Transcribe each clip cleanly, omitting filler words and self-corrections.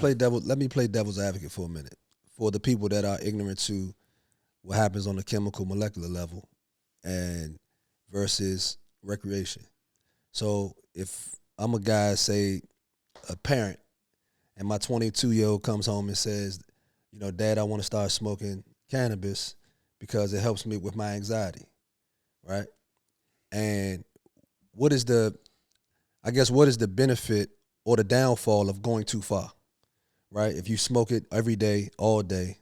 Let me play devil's advocate for a minute. For the people that are ignorant to what happens on the chemical molecular level and versus recreation. So if I'm a guy, say a parent, and my 22-year-old comes home and says, Dad, I want to start smoking cannabis because it helps me with my anxiety, right? And what is the benefit or the downfall of going too far, right? If you smoke it every day, all day,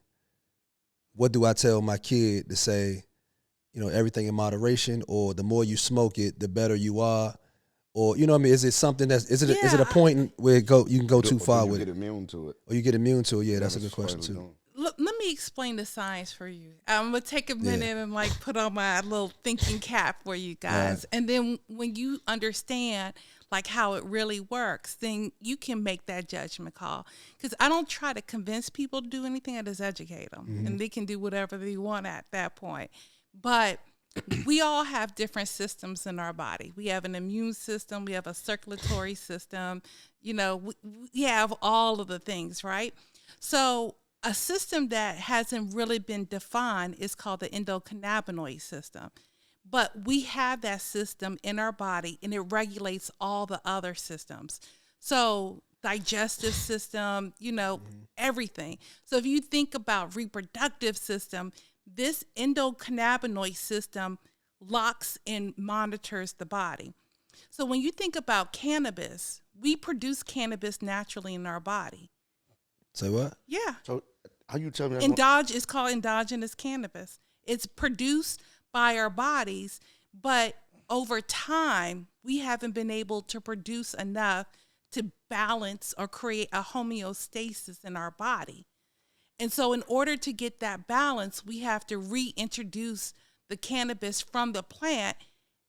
what do I tell my kid to say, everything in moderation, or the more you smoke it, the better you are? Or, is it something is it a point where you can go too far with it? Or you get immune to it. Or you get immune to it, yeah, that's a good question too. Look, let me explain the science for you. I'm going to take a minute and put on my little thinking cap for you guys. Right. And then when you understand how it really works, then you can make that judgment call. Because I don't try to convince people to do anything. I just educate them. Mm-hmm. And they can do whatever they want at that point. But we all have different systems in our body. We have an immune system. We have a circulatory system. We have all of the things, right? So a system that hasn't really been defined is called the endocannabinoid system. But we have that system in our body, and it regulates all the other systems. So digestive system, everything. So if you think about reproductive system, this endocannabinoid system locks and monitors the body. So when you think about cannabis, we produce cannabis naturally in our body. Say what? Yeah. So how you tell me that? It's called endogenous cannabis. It's produced by our bodies, but over time, we haven't been able to produce enough to balance or create a homeostasis in our body. And so in order to get that balance, we have to reintroduce the cannabis from the plant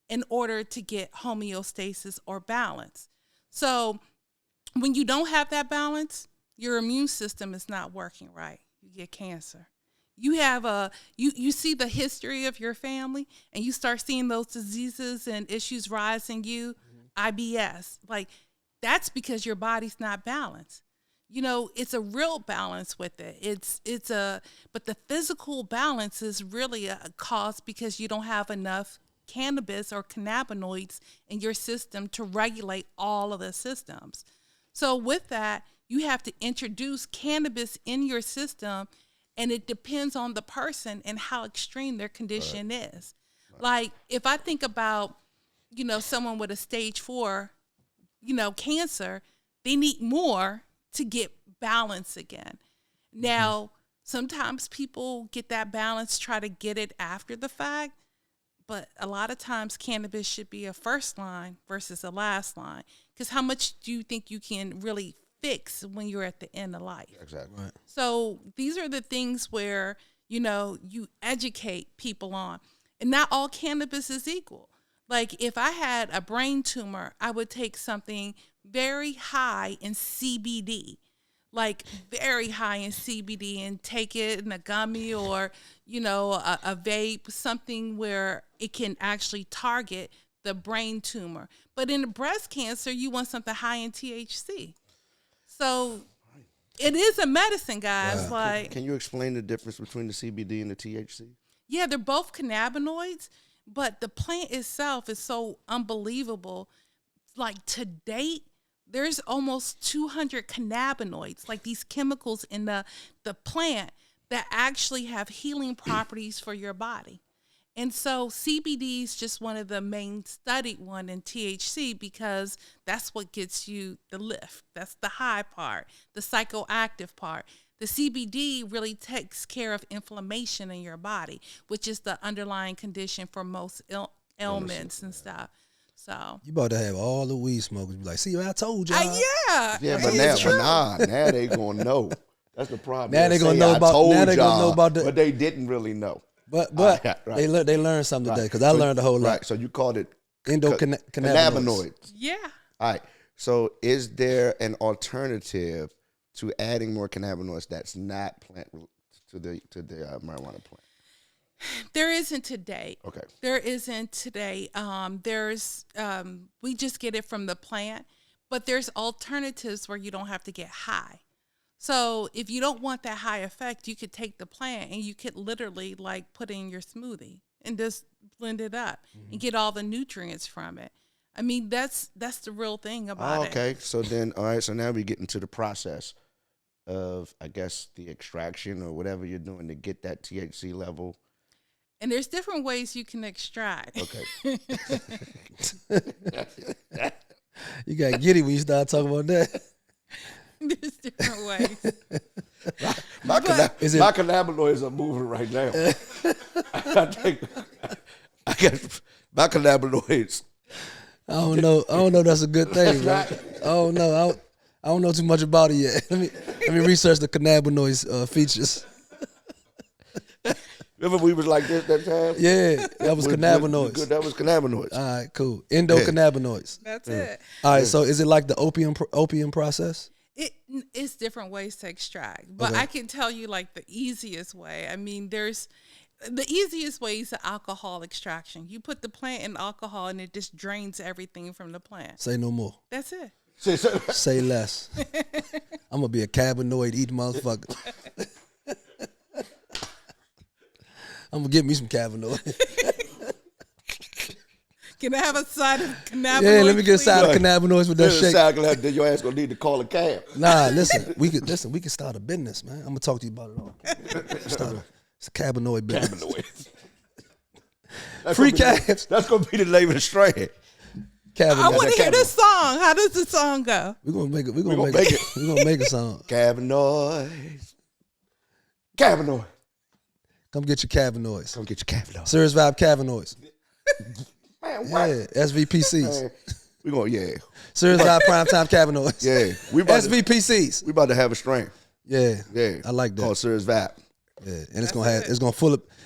in order to get homeostasis or balance. So when you don't have that balance, your immune system is not working right. You get cancer. You have you see the history of your family, and you start seeing those diseases and issues rise in you, IBS. That's because your body's not balanced. It's a real balance with it. But the physical balance is really a cause because you don't have enough cannabis or cannabinoids in your system to regulate all of the systems. So with that, you have to introduce cannabis in your system, and it depends on the person and how extreme their condition is. Right. If I think about, someone with a stage 4, cancer, they need more to get balance again. Now, sometimes people get that balance, try to get it after the fact, but a lot of times cannabis should be a first line versus a last line. Because how much do you think you can really fix when you're at the end of life? Exactly. Right. So these are the things where, you educate people on. And not all cannabis is equal. If I had a brain tumor, I would take something very high in CBD, very high in CBD, and take it in a gummy or, a vape, something where it can actually target the brain tumor. But in the breast cancer, you want something high in THC. So it is a medicine, guys. Yeah. Can you explain the difference between the CBD and the THC? Yeah, they're both cannabinoids, but the plant itself is so unbelievable. To date, there's almost 200 cannabinoids, these chemicals in the plant that actually have healing properties for your body. And so CBD is just one of the main studied one in THC because that's what gets you the lift. That's the high part, the psychoactive part. The CBD really takes care of inflammation in your body, which is the underlying condition for most ailments and stuff. So you about to have all the weed smokers be like, see, I told y'all. Yeah, but now they gonna know. That's the problem. Now they gonna know about but they didn't really know. But they learned something today because I learned a whole lot. Right. So you called it endocannabinoids. Yeah. All right. So is there an alternative to adding more cannabinoids that's not plant to the marijuana plant? There isn't today. Okay. There isn't today. We just get it from the plant, but there's alternatives where you don't have to get high. So if you don't want that high effect, you could take the plant and you could literally like put it in your smoothie and just blend it up and get all the nutrients from it. I mean, that's the real thing about it. Okay, so then, all right, so now we get into the process of, I guess, the extraction or whatever you're doing to get that THC level. And there's different ways you can extract. Okay. You got giddy when you start talking about that. There's different ways. My cannabinoids are moving right now. I guess my cannabinoids. I don't know. That's a good thing, bro. I don't know. I don't know too much about it yet. Let me research the cannabinoids features. Remember we was like this that time? Yeah, that was cannabinoids. That was cannabinoids. All right, cool. Endocannabinoids. That's it. All right, so is it like the opium process? It's different ways to extract, but Okay. I can tell you like the easiest way. I mean, the easiest way is the alcohol extraction. You put the plant in alcohol and it just drains everything from the plant. Say no more. That's it. Say less. I'm gonna be a cannabinoid eating motherfucker. I'm gonna get me some cannabinoid. Can I have a side of cannabinoid? Yeah, let me get a side of please? cannabinoids with that shake. Then your ass gonna need to call a cab. Nah, listen, we could start a business, man. I'm gonna talk to you about it all. It's a cannabinoid business. Cannabinoids. Free cabs. That's gonna be the name of the strain. Cannabinoid. I want to hear this song. How does the song go? We're gonna make it. We're gonna gonna make make it. it. We're gonna make a song. Cannabinoids. Cannabinoid. Come get your cannabinoids. Come get your cannabinoids. SiriusVybe cannabinoids. Man, what? Yeah, SVPCs. Man, we gonna SiriusVybe Primetime cannabinoids. Yeah. We about to, SVPCs. we about to have a strain. Yeah, Yeah. I like that. Called SiriusVybe. Yeah, and it's gonna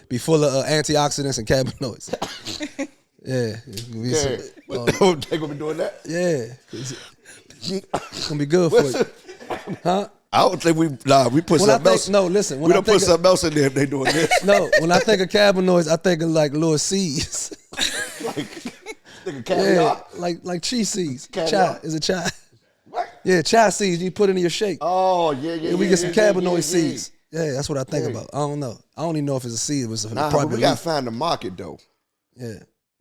be full of antioxidants and cannabinoids. Yeah, it's gonna be They gonna be doing that? yeah, it's gonna be good for you, huh? I don't think we put When I something else. think, no, listen. When We I don't put think of, something else in there if they doing this. no, when I think of cannabinoids, I think of like little seeds. Nigga, caviar. Yeah, like cheese seeds. Caviar. Chai is it chai? What? Yeah, chai seeds. You put it in your shake. Oh, yeah. And we get some cannabinoid yeah. seeds. Yeah, that's what I think about. I don't know. I don't even know if it's a seed. It was Nah, but probably we gotta find the market though. Yeah,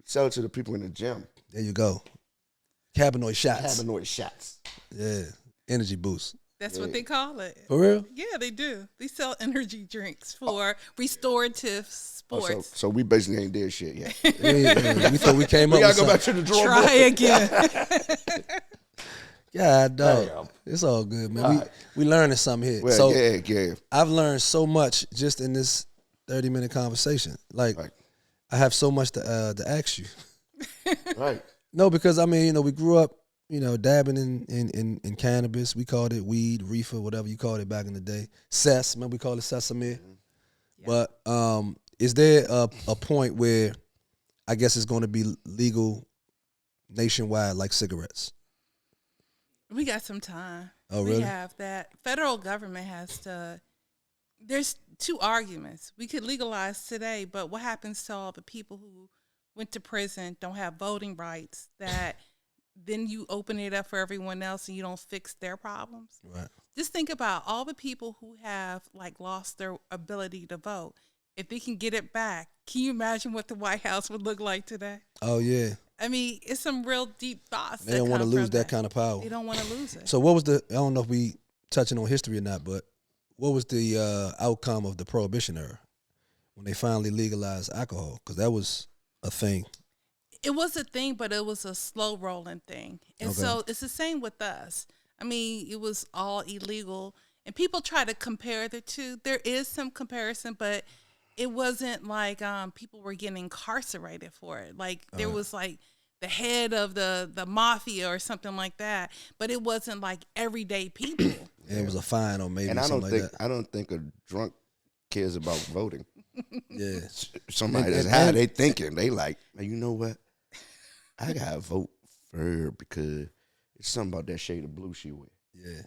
Sell it to the people in the gym. there you go. Cannabinoid shots. Cannabinoid shots. Yeah, energy boost. That's what they call it. For real? Yeah, they do. They sell energy drinks for restorative Oh, sports. so we basically ain't did shit yet. Yeah, we thought we came We up gotta with go something. back to the drawing Try board. again. God, dog. Damn. It's all good, man. All right. We learning something here. Well, So yeah. I've learned so much just in this 30-minute conversation. Like Right. I have so much to ask you. Right. No, because I mean, we grew up, dabbing in cannabis. We called it weed, reefer, whatever you called it back in the day. Cess, remember we called it sesame. Yeah. But is there a point where I guess it's going to be legal nationwide like cigarettes? We got some time. Oh, really? We have that. Federal government has to. There's two arguments. We could legalize today, but what happens to all the people who went to prison, don't have voting rights, that then you open it up for everyone else and you don't fix their problems? Right. Just think about all the people who have lost their ability to vote. If they can get it back, can you imagine what the White House would look like today? Oh, yeah. I mean, it's some real deep thoughts. They don't want to lose that kind of power. They don't want to lose it. So what was I don't know if we touching on history or not, but what was the outcome of the Prohibition era when they finally legalized alcohol? Because that was a thing. It was a thing, but it was a slow rolling thing. And Okay. so it's the same with us. I mean, it was all illegal. And people try to compare the two. There is some comparison, but it wasn't like people were getting incarcerated for it. Like there was the head of the mafia or something like that. But it wasn't like everyday people. And it was a fine or maybe And I something like that. I don't think a drunk cares about voting. Yeah. Somebody And- that's and- how they thinking. They like, man, you know what? I gotta vote for her because it's something about that shade of blue she wear. Yeah.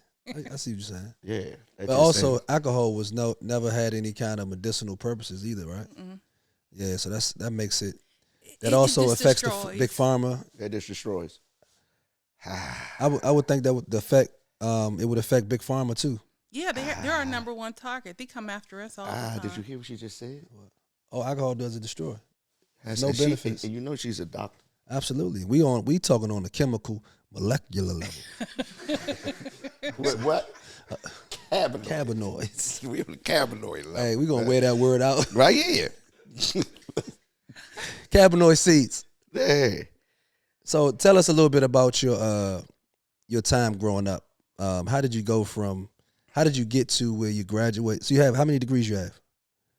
I see what you're saying. Yeah. But that just also, ain't- alcohol was never had any kind of medicinal purposes either, right? Mm-mm. Yeah, so that makes it. That It also just affects the destroys. big pharma. that just destroys. I would think that would affect. It would affect big pharma too. Yeah, they're our number one target. They come after us all the time. Did you hear what she just said? Oh, alcohol doesn't destroy. Has No benefits. And you know she's a doctor. Absolutely. We talking on a chemical molecular level. What? Cannabinoids. We on the cannabinoid level. Hey, we gonna wear that word out. Right here. Cannabinoid seeds. Hey. So tell us a little bit about your time growing up. How did you get to where you graduate? So you have, how many degrees you have?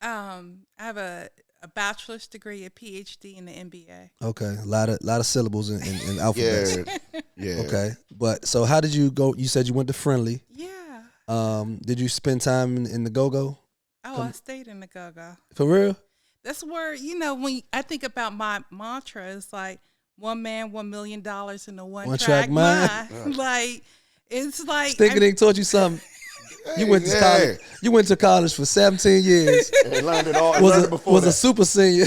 I have a bachelor's degree, a PhD, and an MBA. Okay, a lot of syllables in alphabets. Yeah. Okay, but so how did you go? You said you went to Friendly. Yeah. Did you spend time in the go-go? Oh, I stayed in the go-go. For real? That's where, when I think about my mantra, it's like one man, $1 million in a one-track mind. Like, it's like Stinkadink taught you something. You went to college. You went to college for 17 years. And learned it all. Was a super senior.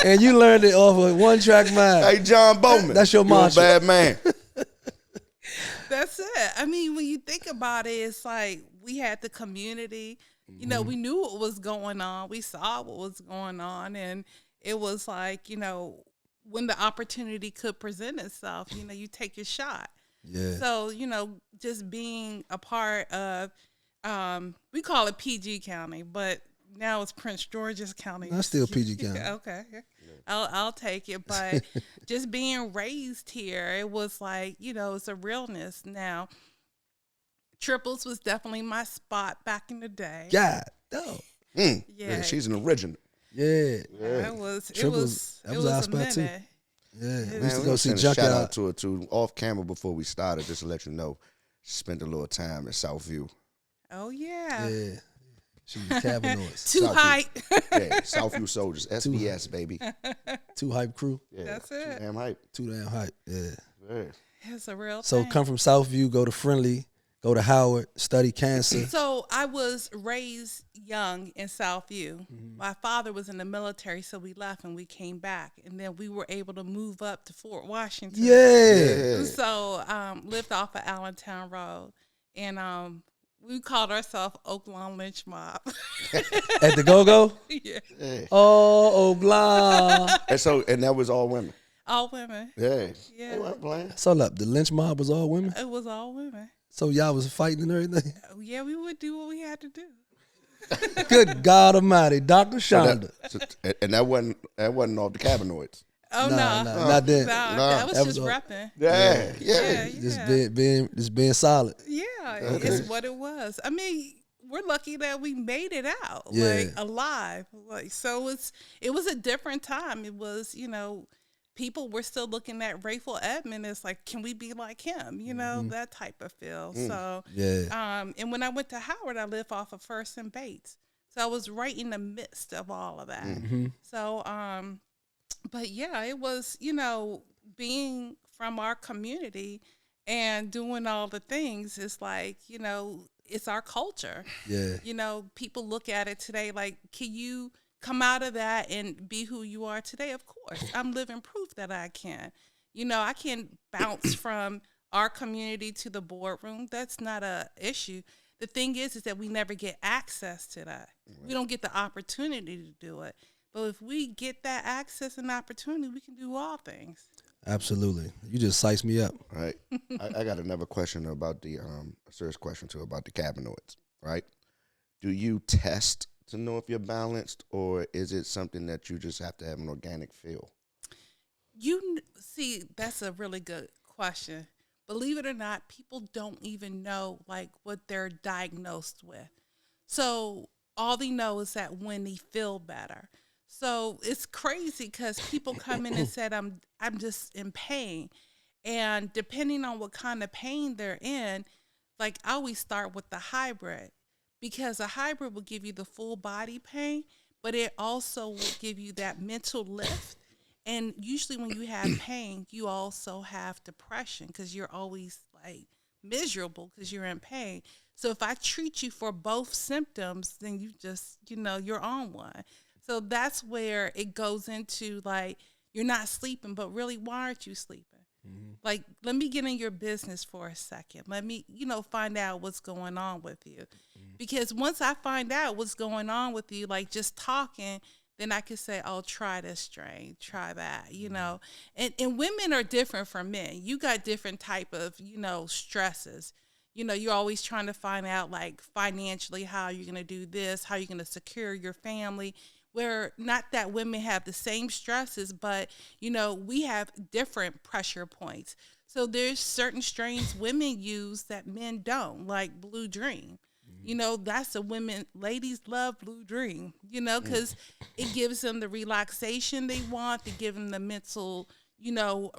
And you learned it off of one-track mind. Hey, John Bowman. That's your mantra. You're a bad man. That's it. I mean, when you think about it, it's like we had the community. We knew what was going on. We saw what was going on. And it was like, when the opportunity could present itself, you take your shot. Yeah. So, just being a part of, we call it PG County, but now it's Prince George's County. That's still PG County. Okay. I'll take it. But just being raised here, it was like, it's a realness. Now, triples was definitely my spot back in the day. God, no. Yeah, she's an original. Yeah. It was our a spot minute. too. Yeah, we used to Man, go see send a shout Junkyard. out to her too. Off camera before we started, just to let you know, she spent a little time at Southview. Oh yeah. Yeah. She was cannabinoids. Too hype. Yeah, Southview Soldiers, SBS baby. Too hype crew. Yeah, That's it. Too damn hype. Too damn hype. Yeah. Yeah. It's a real So thing. come from Southview, go to Friendly, go to Howard, study cancer. So I was raised young in Southview. Mm-hmm. My father was in the military, so we left and we came back. And then we were able to move up to Fort Washington. Yeah. So lived off of Allentown Road. And we called ourselves Oaklawn Lynch Mob. At the go-go? Yeah. Yeah. Oh, Oaklawn. And that was all women. All women. Yeah. Yeah. They weren't playing. So look, the lynch mob was all women? It was all women. So y'all was fighting and everything? Yeah, we would do what we had to do. Good God Almighty, Dr. Chanda. And that wasn't off the cannabinoids. Oh, Nah, no. not then. That was That just was all- repping. Yeah. Just being solid. Yeah, it's what it was. I mean, we're lucky that we made it out, Yeah. like alive. Like so, it was a different time. It was, people were still looking at Rayful Edmond as like, can we be like him? That type of feel. So, Yeah. and when I went to Howard, I lived off of First and Bates, so I was right in the midst of all of that. Mm-hmm. So, but yeah, it was, being from our community and doing all the things. It's like, it's our culture. Yeah. People look at it today like, can you come out of that and be who you are today? Of course. I'm living proof that I can. I can bounce from our community to the boardroom. That's not a issue. The thing is that we never get access to that. Right. We don't get the opportunity to do it. But if we get that access and opportunity, we can do all things. Absolutely. You just sized me up. Right. I got another question about a serious question too about the cannabinoids. Right. Do you test to know if you're balanced, or is it something that you just have to have an organic feel? See, that's a really good question. Believe it or not, people don't even know like what they're diagnosed with. So all they know is that when they feel better. So it's crazy because people come in and said, I'm just in pain. And depending on what kind of pain they're in, like I always start with the hybrid, because a hybrid will give you the full body pain, but it also will give you that mental lift. And usually when you have pain, you also have depression because you're always like miserable because you're in pain. So if I treat you for both symptoms, then you just, you're on one. So that's where it goes into like, you're not sleeping, but really, why aren't you sleeping? Like, let me get in your business for a second. Let me, find out what's going on with you. Because once I find out what's going on with you, like just talking, then I could say, oh, try this strain, try that, And women are different from men. You got different type of, stresses. You're always trying to find out, like, financially, how you're going to do this, how you're going to secure your family. Where not that women have the same stresses, but, we have different pressure points. So there's certain strains women use that men don't, like Blue Dream. That's ladies love Blue Dream, because it gives them the relaxation they want, to give them the mental,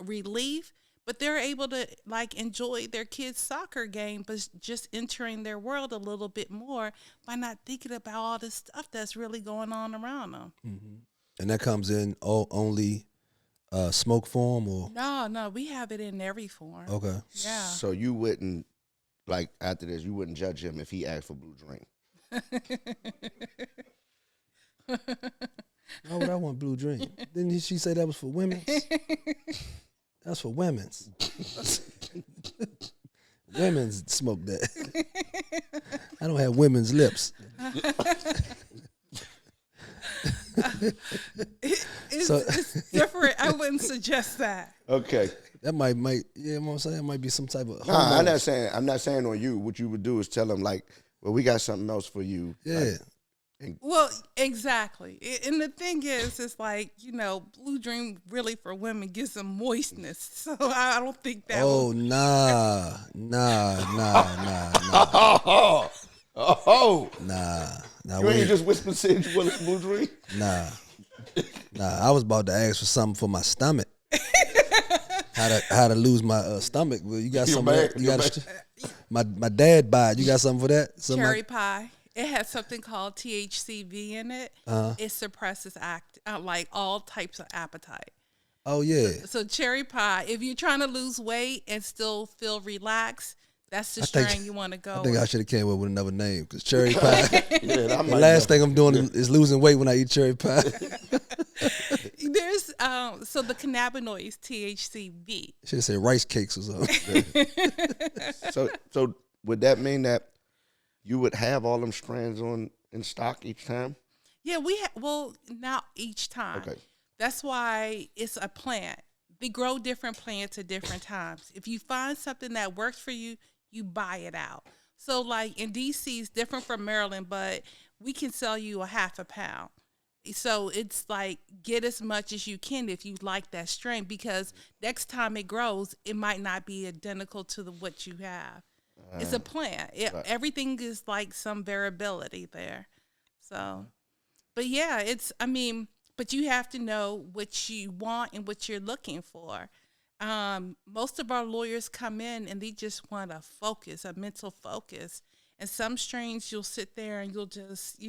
relief. But they're able to, like, enjoy their kids' soccer game, but just entering their world a little bit more by not thinking about all this stuff that's really going on around them. Mm-hmm. And that comes in only smoke form, or? No, we have it in every form. Okay. Yeah. So you wouldn't, like, after this, you wouldn't judge him if he asked for Blue Dream? Why would I want Blue Dream? Didn't she say that was for women? That's for women's. Women's smoke that. I don't have women's lips. It's different. I wouldn't suggest that. Okay. That might, you know what I'm saying? That might be some type of. Nah, I'm not saying on you. What you would do is tell him, like, well, we got something else for you. Yeah. Like, well, exactly. And the thing is, it's like, Blue Dream really for women gives them moistness. So I don't think that. Oh, nah. Oh. Nah. You ain't just whispered said you wanted Blue Dream? Nah. I was about to ask for something for my stomach. How to lose my stomach? Well, you got something? My dad buy it. You got something for that? Cherry pie. It has something called THCV in it. It suppresses like all types of appetite. Oh yeah. So cherry pie. If you're trying to lose weight and still feel relaxed, that's the strain you want to go. I think I should have came up with another name, because cherry pie. The last thing I'm doing is losing weight when I eat cherry pie. There's so the cannabinoids THCV. Should have said rice cakes or something. So would that mean that you would have all them strands in stock each time? Yeah, not each time. Okay. That's why it's a plant. They grow different plants at different times. If you find something that works for you, you buy it out. So, like, in DC, it's different from Maryland, but we can sell you a half a pound. So it's like, get as much as you can if you like that strain, because next time it grows, it might not be identical to what you have. It's a plant. Right. Everything is like some variability there. So, but yeah, but you have to know what you want and what you're looking for. Most of our lawyers come in and they just want a mental focus. And some strains, you'll sit there and you'll just,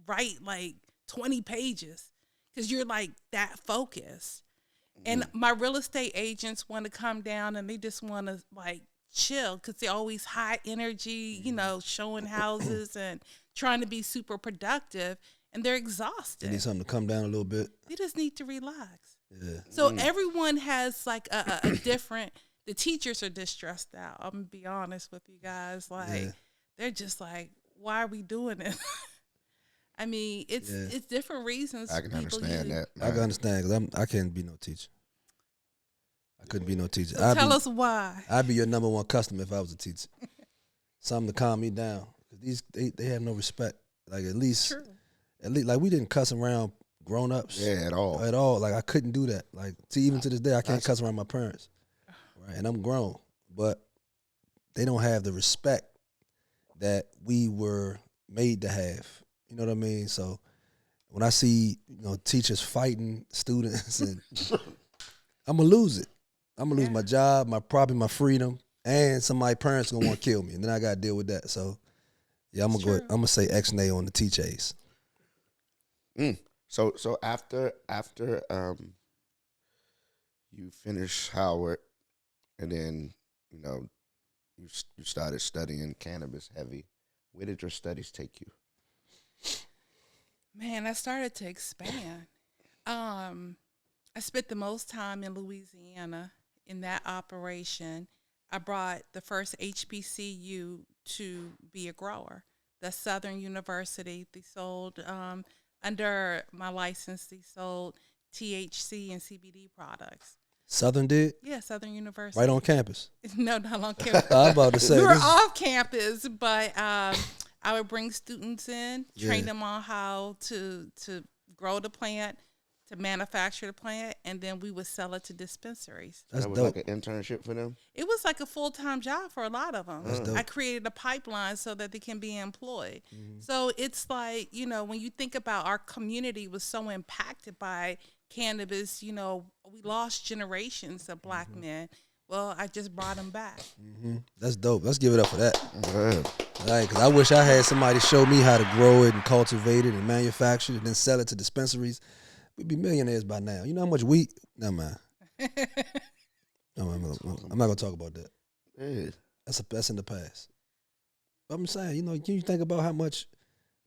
write like 20 pages because you're like that focused. And my real estate agents want to come down and they just want to, like, chill because they're always high energy, showing houses and trying to be super productive, and they're exhausted. They need something to come down a little bit. They just need to relax. Yeah. So everyone has like a different. The teachers are just stressed out. I'm gonna be honest with you guys. Like, they're just like, why are we doing it? I mean, it's different reasons. I can understand that. I can understand, because I can't be no teacher. I couldn't be no teacher. So tell us why. I'd be your number one customer if I was a teacher. Something to calm me down. Because they have no respect. Like, at least, like, we didn't cuss around grown-ups. Yeah, at all. At all. Like, I couldn't do that. Like, even to this day, I can't cuss around my parents. Right? And I'm grown. But they don't have the respect that we were made to have. You know what I mean? So when I see, teachers fighting students, and I'm going to lose it. I'm going to lose my job, my freedom, and somebody's parents going to want to kill me. And then I got to deal with that. So, yeah, I'm going to say X-nay on the teachers. So after you finish Howard, and then, you started studying cannabis heavy, where did your studies take you? Man, I started to expand. I spent the most time in Louisiana, in that operation, I brought the first HBCU to be a grower. The Southern University, they sold, under my license, they sold THC and CBD products. Southern did? Yeah, Southern University. Right on campus? No, not on campus. I was about to say. We were off campus, but I would bring students in, train them on how to grow the plant, to manufacture the plant, and then we would sell it to dispensaries. That's that was dope. Like an internship for them? It was like a full-time job for a lot of them. That's dope. I created a pipeline so that they can be employed. Mm-hmm. So it's like, you know, when you think about our community was so impacted by cannabis, you know, we lost generations of black men. Well, I just brought them back. Mm-hmm. That's dope. Let's give it up for that. All right, because I wish I had somebody show me how to grow it and cultivate it and manufacture it and then sell it to dispensaries. We'd be millionaires by now. You know how much weed? Never mind. No, I'm not gonna talk about that. Yeah. That's in the past. But I'm saying, you know, can you think about how much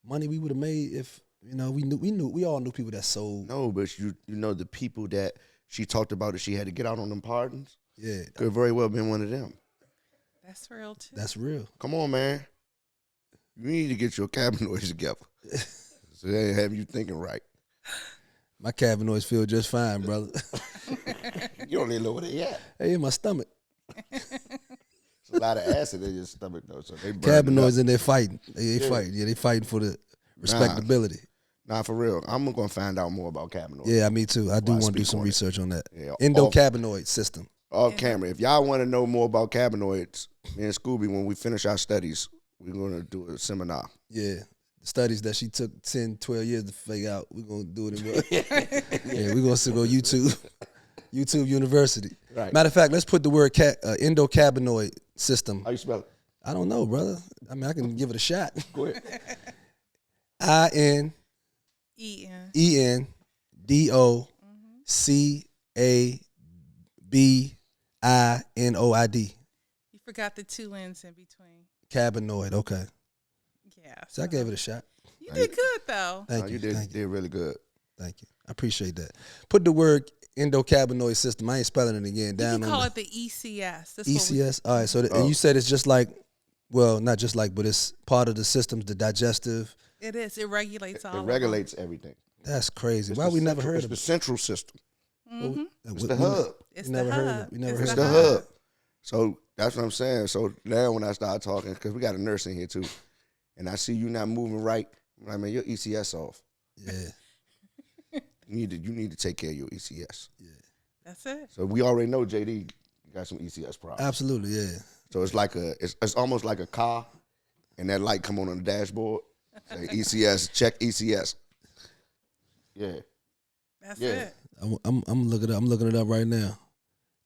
money we would have made if, you know, we all knew people that sold. No, but you know the people that she talked about that she had to get out on them pardons. Yeah, could have very well been one of them. That's real too. That's real. Come on, man. You need to get your cannabinoids together. So they have you thinking right. My cannabinoids feel just fine, brother. You don't even know where they at. Hey, in my stomach. It's a lot of acid in your stomach, though. So they cannabinoids in there fighting. They fighting. Yeah, they fighting for the respectability. Nah, for real. I'm going to find out more about cannabinoids. Yeah, me too. I do want to do some research on that. Yeah, endocannabinoid system. Off camera. If y'all want to know more about cannabinoids, me and Scooby, when we finish our studies, we're going to do a seminar. Yeah. Studies that she took 10, 12 years to figure out. We're going to do it in we're going to go YouTube University. Right. Matter of fact, let's put the word endocannabinoid system. How you spell it? I don't know, brother. I mean, I can give it a shot. Go ahead. INDOCABINOID. You forgot the 2 N's in between. Cannabinoid, okay. Yeah. So I gave it a shot. You did good, though. Thank you. You did really good. Thank you. I appreciate that. Put the word endocannabinoid system. I ain't spelling it again. You can call it the ECS. That's ECS? All right. So and you said it's just like, well, not just like, but it's part of the systems, the digestive. It is. It regulates all. It regulates everything. That's crazy. Why we never heard of it? It's the central system. Mm-hmm. It's the hub. It's the hub. It's the hub. So that's what I'm saying. So now when I start talking, because we got a nurse in here too, and I see you not moving right, I mean, your ECS off. Yeah. You need to take care of your ECS. Yeah. That's it. So we already know JD got some ECS problems. Absolutely, yeah. So it's like it's almost like a car, and that light come on the dashboard. Say ECS, check ECS. Yeah. That's it. I'm looking it up right now. What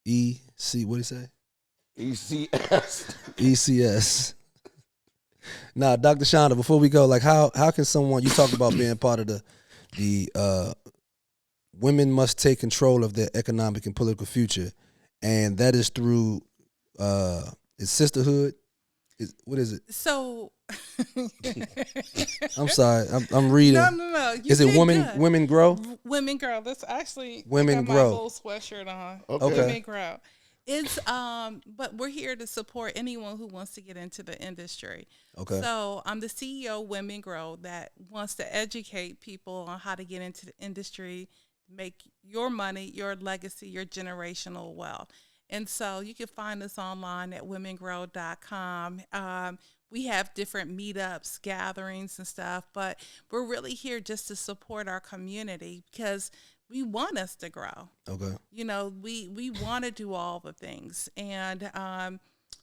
do you say? ECS. ECS. Now, Dr. Chanda, before we go, like how can someone, you talk about being part of the women must take control of their economic and political future, and that is through is sisterhood. What is it? So I'm sorry, I'm reading. No. Is it Women Grow? Women Grow. That's actually Women I got Grow. my whole sweatshirt on. Okay. Women Grow. It's but we're here to support anyone who wants to get into the industry. Okay. So I'm the CEO of Women Grow that wants to educate people on how to get into the industry, make your money, your legacy, your generational wealth. And so you can find us online at womengrow.com. We have different meetups, gatherings and stuff, but we're really here just to support our community because we want us to grow. Okay. You know, we want to do all the things. And,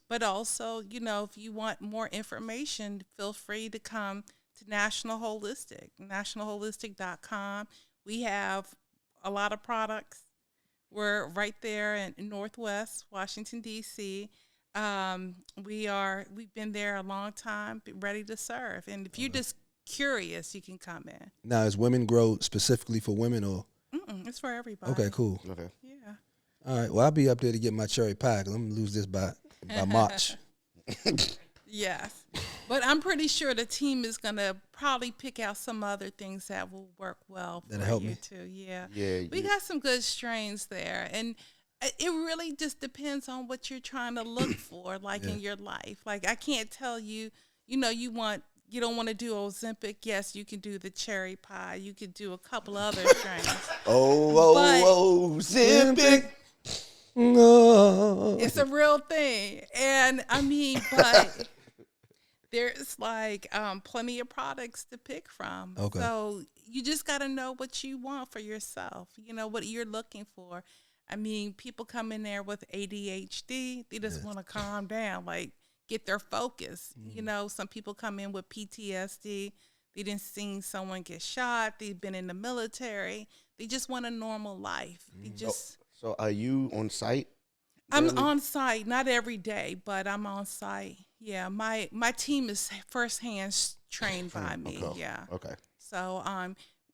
but also, you know, if you want more information, feel free to come to National Holistic, nationalholistic.com. We have a lot of products. We're right there in Northwest Washington, D.C. We've been there a long time, ready to serve. And if you're just curious, you can come in. Now, is Women Grow specifically for women or? It's for everybody. Okay, cool. Okay. Yeah. All right. Well, I'll be up there to get my cherry pie because I'm going to lose this by March. Yes. But I'm pretty sure the team is going to probably pick out some other things that will work well for That'll help you me. too. Yeah. Yeah. We got some good strains there. And It really just depends on what you're trying to look for, like in your life. Like I can't tell you, you don't want to do Ozempic. Yes, you can do the cherry pie. You can do a couple other strains. Ozempic. No. It's a real thing. And I mean, but there's like plenty of products to pick from. Okay. So you just got to know what you want for yourself, what you're looking for. I mean, people come in there with ADHD. They just want to calm down, like get their focus. Some people come in with PTSD. They didn't see someone get shot. They've been in the military. They just want a normal life. They just. So are you on site? I'm Really? on site, not every day, but I'm on site. Yeah, my team is firsthand trained by me. Okay. Yeah. Okay. So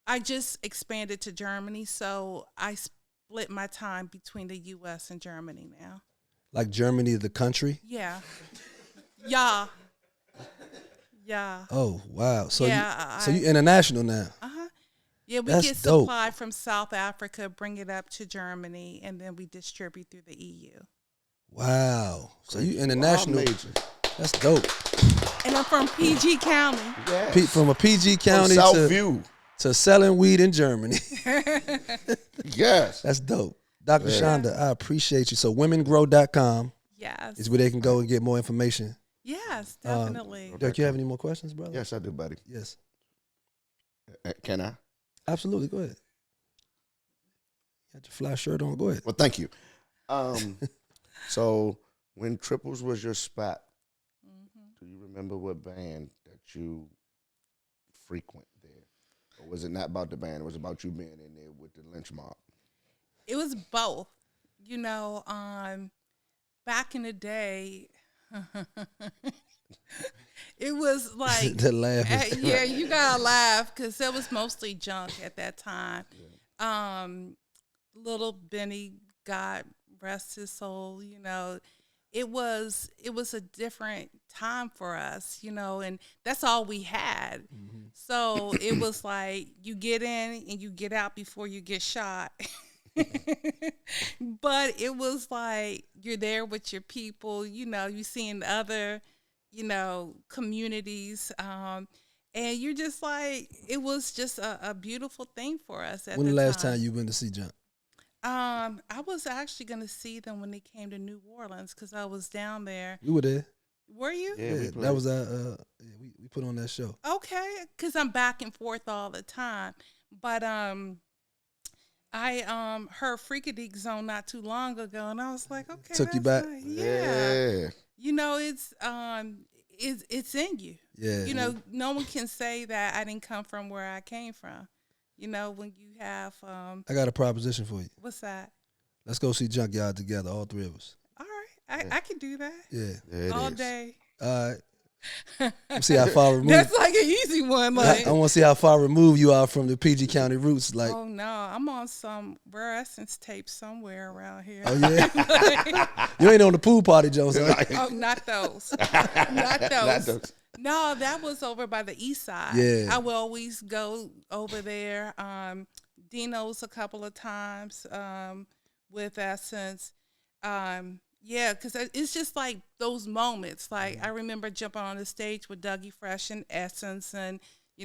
I just expanded to Germany, so I split my time between the U.S. and Germany now. Like Germany, the country? Yeah. Yeah. Yeah. Oh, wow. So Yeah, you international now. Yeah, we That's get dope. supply from South Africa, bring it up to Germany, and then we distribute through the EU. Wow. So you international. Major. That's dope. And I'm from PG County. Yes. From a PG county From Southview. to selling weed in Germany. Yes. That's dope. Dr. Chanda, I appreciate you. So womengrow.com Yes. is where they can go and get more information. Yes, definitely. Dirk, you have any more questions, brother? Yes, I do, buddy. Yes. Can I? Absolutely. Go ahead. You got your fly shirt on. Go ahead. Well, thank you. So when Triples was your spot, do you remember what band that you frequent there? Or was it not about the band? It was about you being in there with the lynch mob? It was both. Back in the day, it was like, The laugh is yeah, you gotta laugh because it was mostly junk at that time. Little Benny, God rest his soul, it was a different time for us, and that's all we had. So it was like you get in and you get out before you get shot. But it was like you're there with your people, you seeing other, communities, and you're just like, it was just a beautiful thing for us at When the the last time you went to see Jump? I was actually going to see them when they came to New Orleans because I was down there. We were there. Were you? Yeah, that was we put on that show. Okay, because I'm back and forth all the time. But I heard Freakadeek Zone not too long ago, and I was like, okay, Took you back? nice. Yeah. It's in you. Yeah. No one can say that I didn't come from where I came from. When you have I got a proposition for you. what's that? Let's go see Junkyard together, all three of us. All right, I can do that Yeah. all day. All right. Let's see how far removed. That's like an easy one. Like, I want to see how far removed you are from the PG County roots. Like, oh no, I'm on some Rare Essence tape somewhere around here. oh yeah, you ain't on the pool party, Joseph. Oh, not those. Not those. Not those. No, that was over by the east side. Yeah. I will always go over there. Dino's a couple of times with Essence. Yeah, because it's just like those moments. Like, I remember jumping on the stage with Dougie Fresh and Essence, and,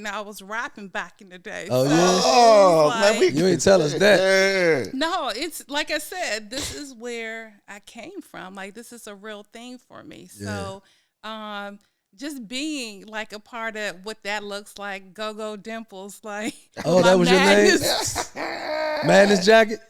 I was rapping back in the day. Oh, So yeah? it was Oh, like- man, You ain't tell us that. Yeah. No, it's like I said, this is where I came from. Like, this is a real thing for me. So, just being like a part of what that looks like, Go-Go Dimples, like. Oh, that my was your name? Madness- Madness jacket.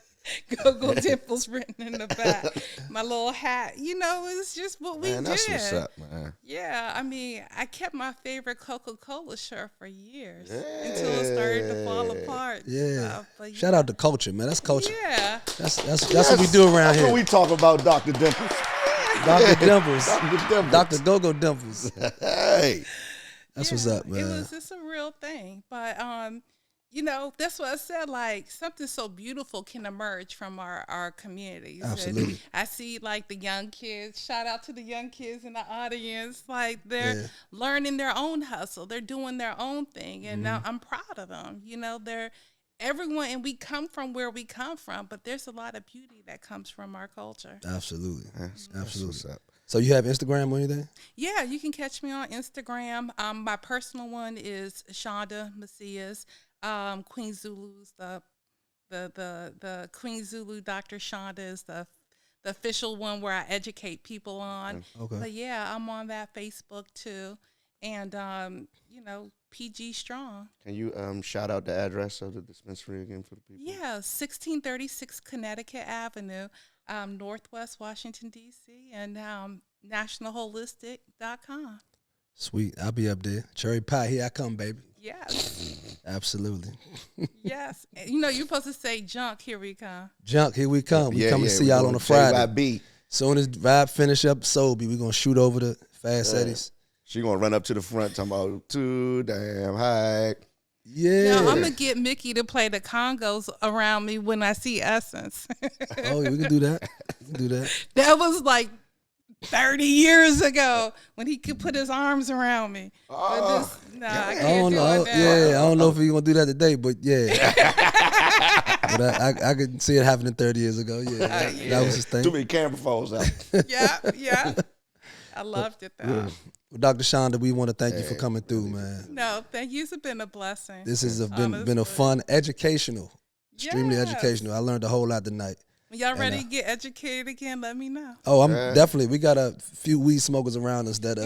Go-Go Dimples written in the back. My little hat. It's just what we Man, did. that's what's up, man. Yeah, I mean, I kept my favorite Coca-Cola shirt for years until it started to fall apart. and Yeah. stuff. But Shout out to culture, man. That's culture. Yeah. That's what we do around That's here. what we talk about, Dr. Dimples. Dr. Dimples. Dr. Dimples. Dr. Go-Go Dimples. Hey. That's what's up, man. It's a real thing. But that's what I said, like something so beautiful can emerge from our communities. Absolutely. And I see like the young kids, shout out to the young kids in the audience, like they're learning their own hustle. They're doing their own thing. And now I'm proud of them. everyone, and we come from where we come from, but there's a lot of beauty that comes from our culture. Absolutely. That's Absolutely. what's up. So you have Instagram or anything? Yeah, you can catch me on Instagram. My personal one is Chanda Macias. Queen Zulu's the Queen Zulu Dr. Chanda is the official one where I educate people on. Okay. But yeah, I'm on that Facebook too. And PG Strong. Can you shout out the address of the dispensary again for the people? Yeah, 1636 Connecticut Avenue, Northwest Washington, D.C., and nationalholistic.com. Sweet. I'll be up there. Cherry pie, here I come, baby. Yes. Absolutely. Yes. You're supposed to say junk, here we come. Junk, here we come. We come to see y'all on a Friday. Soon as Vibe finish up Sobe, we're going to shoot over to Fast Eddie's. She going to run up to the front talking about too damn high. Yeah. No, I'm going to get Mickey to play the congos around me when I see Essence. Oh, we can do that. We can do that. That was like 30 years ago when he could put his arms around me. I can't do it now. Yeah, I don't know if he's going to do that today, but yeah. But I could see it happening 30 years ago. Yeah, that was his thing. Too many camera phones out. Yeah. I loved it, though. Yeah. Well, Dr. Chanda, we want to thank you for coming through, man. No, thank you. It's been a blessing. This has been a fun, educational, extremely educational. I learned a whole lot tonight. When y'all ready to get educated again, let me know. Oh, I'm definitely. We got a few weed smokers around us that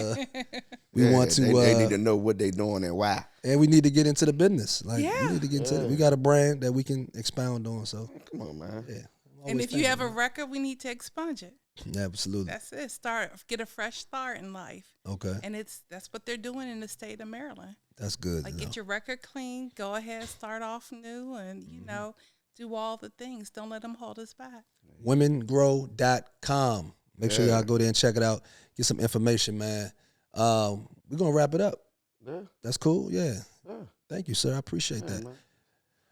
we want to. They need to know what they're doing and why. And we need to get into the business. Like we need to get into it. We got a brand that we can expound on. So come on, man. Yeah. And if you have a record, we need to expunge it. Yeah, absolutely. That's it. Get a fresh start in life. Okay. And that's what they're doing in the state of Maryland. That's good. Like get your record clean, go ahead, start off new, and do all the things. Don't let them hold us back. Womengrow.com. Make sure y'all go there and check it out. Get some information, man. We're gonna wrap it up. Yeah. That's cool. Yeah. Thank you, sir. I appreciate that. Man.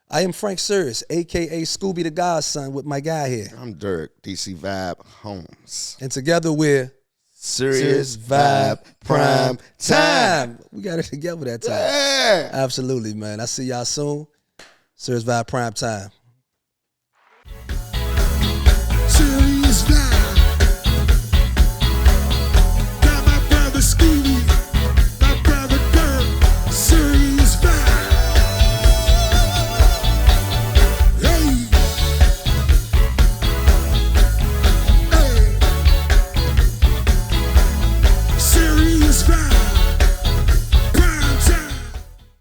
I am Frank Sirius, a.k.a. Scooby the Godson, with my guy here. I'm Dirk, DC Vibe Holmes. And together we're SiriusVybe Prime Time. We got it together that time. Yeah. Absolutely, man. I see y'all soon. SiriusVybe Prime Time.